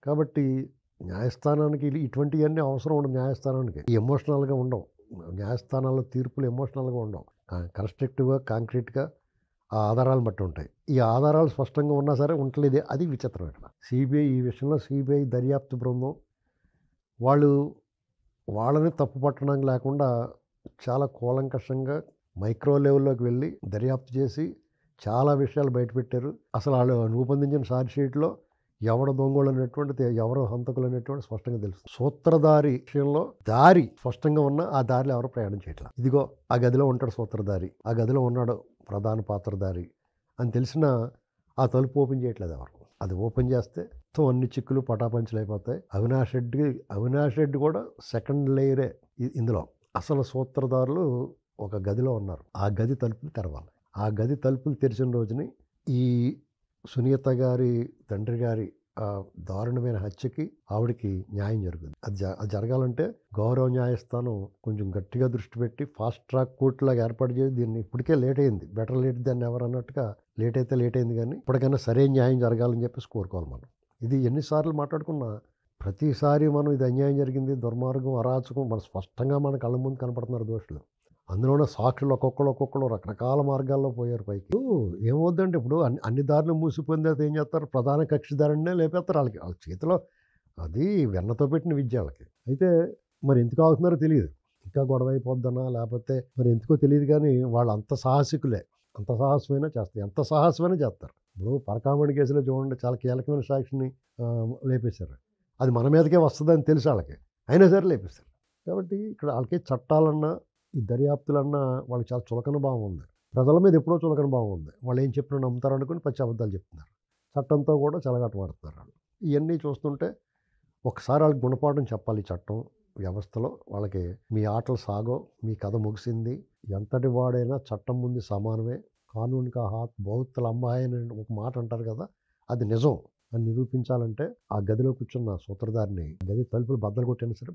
కాబట్టి న్యాయస్థానానికి ఇటువంటివన్నీ అవసరం ఉండదు న్యాయస్థానానికి. ఎమోషనల్‌గా ఉండవు. న్యాయస్థానాల్లో తీర్పులు ఎమోషనల్‌గా ఉండవు. కన్‌స్ట్రక్టివ్‌గా, కాంక్రీట్‌గా ఆ ఆధారాలను బట్టి ఉంటాయి. ఈ ఆధారాలు స్పష్టంగా ఉన్నా సరే ఉండట్లేదే అది విచిత్రం ఇక్కడ. సీబీఐ ఈ విషయంలో సీబీఐ దర్యాప్తు బృందం వాళ్ళు వాళ్ళని తప్పు పట్టడం లేకుండా చాలా కూలంకషంగా మైక్రో లెవెల్‌లోకి వెళ్ళి దర్యాప్తు చేసి చాలా విషయాలు బయటపెట్టారు. అసలు ఆళ్ళు రూపొందించిన ఛార్జ్ షీట్‌లో ఎవరు దొంగోళ్ళనేటువంటిది, ఎవరు హంతకులనేటువంటిది స్పష్టంగా తెలుస్తుంది. సూత్రధారి విషయంలో దారి స్పష్టంగా ఉన్న ఆ దారిలో ఎవరు ప్రయాణం చేయట్లా. ఇదిగో ఆ గదిలో ఉంటాడు సూత్రధారి. ఆ గదిలో ఉన్నాడు ప్రధాన పాత్రధారి అని తెలిసినా ఆ తలుపు ఓపెన్ చేయట్లేదు ఎవరు. అది ఓపెన్ చేస్తే మొత్తం అన్ని చిక్కులు పటాపంచలైపోతాయి. అవినాష్ రెడ్డి కూడా సెకండ్ లేయరే ఇందులో. అసలు సూత్రధారులు ఒక గదిలో ఉన్నారు. ఆ గది తలుపులు తెరవాలి. ఆ గది తలుపులు తెరిచిన రోజుని ఈ సునీత గారి తండ్రి గారి దారుణమైన హత్యకి ఆవిడకి న్యాయం జరుగుతుంది. అది జరగాలంటే గౌరవ న్యాయస్థానం కొంచెం గట్టిగా దృష్టి పెట్టి ఫాస్ట్ ట్రాక్ కోర్టు లాగా ఏర్పాటు చేసి దీన్ని ఇప్పటికే లేట్ అయింది. బెటర్ లేట్ దాన్ని ఎవరు అన్నట్టుగా లేట్ అయితే లేట్ అయింది కానీ ఇప్పటికైనా సరైన న్యాయం జరగాలని చెప్పేసి కోరుకోవాలి మనం. ఇది ఎన్నిసార్లు మాట్లాడుకున్నా ప్రతిసారి మనం ఇది అన్యాయం జరిగింది, దుర్మార్గం, అరాచకం మన స్పష్టంగా మన కళ్ళ ముందు కనపడుతున్నారు దోషులు. అందులోనే సాక్షులు ఒక్కొక్కరు రకరకాల మార్గాల్లో పోయారు పైకి. ఏమవుద్దంటే ఇప్పుడు అన్ని దారులు మూసిపోయిన తర్వాత ఏం చేస్తారు, ప్రధాన కక్షిదారుడినే లేపేస్తారు. వాళ్ళ చేతిలో అది వెన్నతో పెట్టిన విద్య వాళ్ళకి. అయితే మరి ఎందుకు ఆగుతున్నారో తెలియదు. ఇంకా గొడవ అయిపోద్దనా లేకపోతే మరి ఎందుకో తెలియదు కానీ వాళ్ళు అంత సాహసికులే. అంత సాహసమైనా చేస్తారు, ఎంత సాహసమైనా చేస్తారు. ఇప్పుడు పరకామణి కేసులో చూడండి, చాలా కీలకమైన సాక్షిని లేపేశారు. అది మన మీదకే వస్తుందని తెలుసు వాళ్ళకి, అయినా సరే లేపేశారు. కాబట్టి ఇక్కడ వాళ్ళకి చట్టాలన్నా ఈ దర్యాప్తులన్నా వాళ్ళకి చాలా చులకన భావం ఉంది. ప్రజల మీద ఎప్పుడో చులకన భావం ఉంది. వాళ్ళు ఏం చెప్పినా నమ్ముతారు అనుకుని పచ్చి అబద్ధాలు చెప్తున్నారు. చట్టంతో కూడా చెలగాటమాడుతున్నారు వాళ్ళు. ఇవన్నీ చూస్తుంటే ఒకసారి వాళ్ళకి గుణపాఠం చెప్పాలి. ఈ చట్టం వ్యవస్థలో వాళ్ళకి మీ ఆటలు సాగో, మీ కథ ముగిసింది, ఎంతటి వాడైనా చట్టం ముందు సమానమే, కానూన్ కా హాత్ బహుత్ లంబా హై అని ఒక మాట అంటారు కదా, అది నిజం అని నిరూపించాలంటే ఆ గదిలో కూర్చున్న సూత్రధారిని గది తలుపులు బద్దలు కొట్టినా సరే